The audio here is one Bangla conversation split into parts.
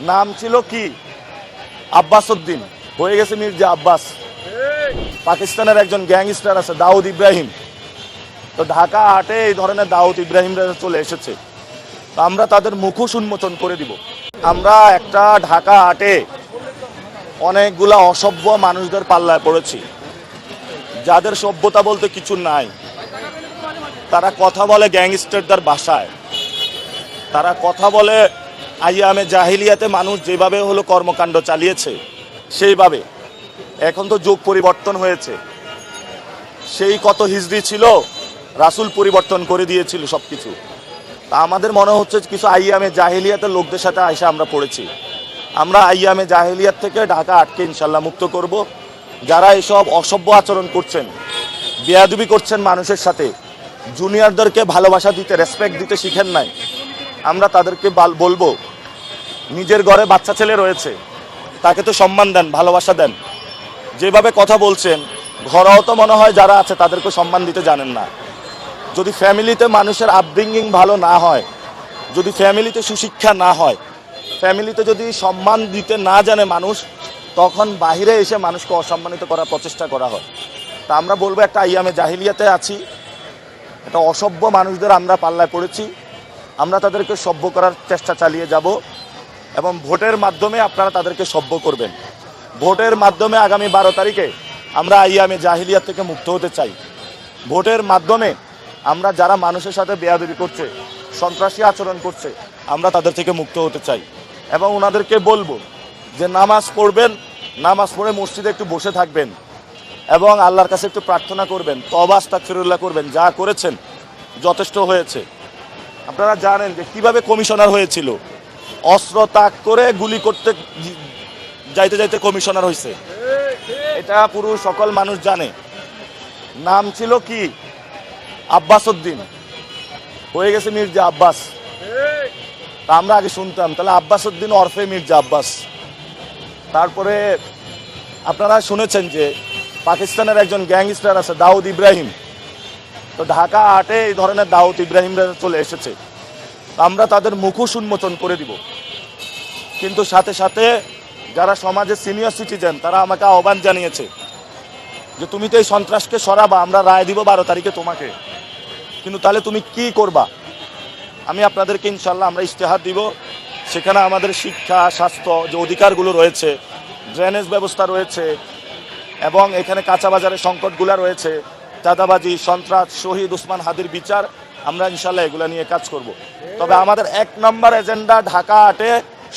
নাম ছিল কি আব্বাস উদ্দিন, হয়ে গেছে মির্জা আব্বাস। পাকিস্তানের একজন গ্যাংস্টার আছে দাউদ ইব্রাহিম, তো ঢাকা হাটে এই ধরনের দাউদ ইব্রাহিমরা চলে এসেছে, তো আমরা তাদের মুখোশ উন্মোচন করে দিব। আমরা একটা ঢাকা হাটে অনেকগুলা অসভ্য মানুষদের পাল্লায় পড়েছি, যাদের সভ্যতা বলতে কিছু নাই। তারা কথা বলে গ্যাংস্টারদের ভাষায়, তারা কথা বলে আইয়ামে জাহিলিয়াতে মানুষ যেভাবে হলো কর্মকাণ্ড চালিয়েছে সেইভাবে। এখন তো যুগ পরিবর্তন হয়েছে, সেই কত হিজরি ছিল, রাসূল পরিবর্তন করে দিয়েছিল সবকিছু। তা আমাদের মনে হচ্ছে কিছু আইয়ামে জাহিলিয়াতের লোকদের সাথে আইসা আমরা পড়েছি। আমরা আইয়ামে জাহিলিয়াত থেকে ঢাকা আটকে ইনশাল্লাহ মুক্ত করব। যারা এসব অসভ্য আচরণ করছেন, বেয়াদবি করছেন মানুষের সাথে, জুনিয়রদেরকে ভালোবাসা দিতে, রেসপেক্ট দিতে শিখেন নাই, আমরা তাদেরকে বলবো নিজের ঘরে বাচ্চা ছেলে রয়েছে, তাকে তো সম্মান দেন, ভালোবাসা দেন। যেভাবে কথা বলছেন, ঘরেও তো মনে হয় যারা আছে তাদেরকে সম্মান দিতে জানেন না। যদি ফ্যামিলিতে মানুষের আপব্রিঙ্গিং ভালো না হয়, যদি ফ্যামিলিতে সুশিক্ষা না হয়, ফ্যামিলিতে যদি সম্মান দিতে না জানে মানুষ, তখন বাহিরে এসে মানুষকে অসম্মানিত করার প্রচেষ্টা করা হয়। তা আমরা বলবো একটা আইয়ামে জাহিলিয়াতে আছি, একটা অসভ্য মানুষদের আমরা পাল্লায় পড়েছি, আমরা তাদেরকে সভ্য করার চেষ্টা চালিয়ে যাব এবং ভোটের মাধ্যমে আপনারা তাদেরকে সভ্য করবেন। ভোটের মাধ্যমে আগামী 12 তারিখে আমরা আইয়ামে জাহিলিয়াত থেকে মুক্ত হতে চাই। ভোটের মাধ্যমে আমরা যারা মানুষের সাথে বেয়াদবি করছে, সন্ত্রাসী আচরণ করছে, আমরা তাদের থেকে মুক্ত হতে চাই এবং ওনাদেরকে বলবো যে নামাজ পড়বেন, নামাজ পড়ে মসজিদে একটু বসে থাকবেন এবং আল্লাহর কাছে একটু প্রার্থনা করবেন, তওবা আস্তাগফিরুল্লাহ করবেন, যা করেছেন যথেষ্ট হয়েছে। আপনারা জানেন যে কিভাবে কমিশনার হয়েছিল, অস্ত্র তাক করে গুলি করতে যাইতে যাইতে কমিশনার হয়েছে, এটা পুরো সকল মানুষ জানে। নাম ছিল কি আব্বাস উদ্দিন, হয়ে গেছে মির্জা আব্বাস। তা আমরা আগে শুনতাম তাহলে আব্বাস উদ্দিন ওরফে মির্জা আব্বাস। তারপরে আপনারা শুনেছেন যে পাকিস্তানের একজন গ্যাংস্টার আছে দাউদ ইব্রাহিম, তো ঢাকা হাটে এই ধরনের দাউদ ইব্রাহিমরা চলে এসেছে, আমরা তাদের মুখোশ উন্মোচন করে দিব। কিন্তু সাথে সাথে যারা সমাজের সিনিয়র সিটিজেন, তারা আমাকে আহ্বান জানিয়েছে যে তুমি তো এই সন্ত্রাসকে সরাবা, আমরা রায় দিব 12 তারিখে তোমাকে, কিন্তু তাহলে তুমি কি করবা? আমি আপনাদেরকে ইনশাল্লাহ আমরা ইশতেহার দিব, সেখানে আমাদের শিক্ষা, স্বাস্থ্য যে অধিকারগুলো রয়েছে, ড্রেনেজ ব্যবস্থা রয়েছে এবং এখানে কাঁচা বাজারের সংকটগুলো রয়েছে, চাঁদাবাজি, সন্ত্রাস, শহীদ ওসমান হাদির বিচার, আমরা ইনশাল্লাহ এগুলো নিয়ে কাজ করব। তবে আমাদের 1 নম্বর এজেন্ডা ঢাকা হাটে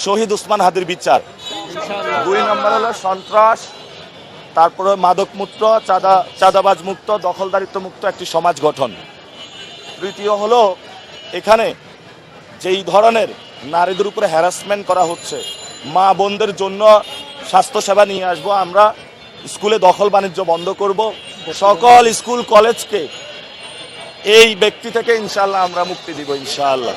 শহীদ ওসমান হাদির বিচার, 2 নম্বর হলো সন্ত্রাস, তারপরে মাদকমুক্ত, চাঁদাবাজ মুক্ত, দখলদারিত্ব মুক্ত একটি সমাজ গঠন, তৃতীয় হলো এখানে যেই ধরনের নারীদের উপরে হ্যারাসমেন্ট করা হচ্ছে, মা বোনদের জন্য স্বাস্থ্যসেবা নিয়ে আসবো আমরা, স্কুলে দখল বাণিজ্য বন্ধ করব, সকল স্কুল কলেজকে এই ব্যক্তি থেকে ইনশাআল্লাহ আমরা মুক্তি দিব ইনশাআল্লাহ।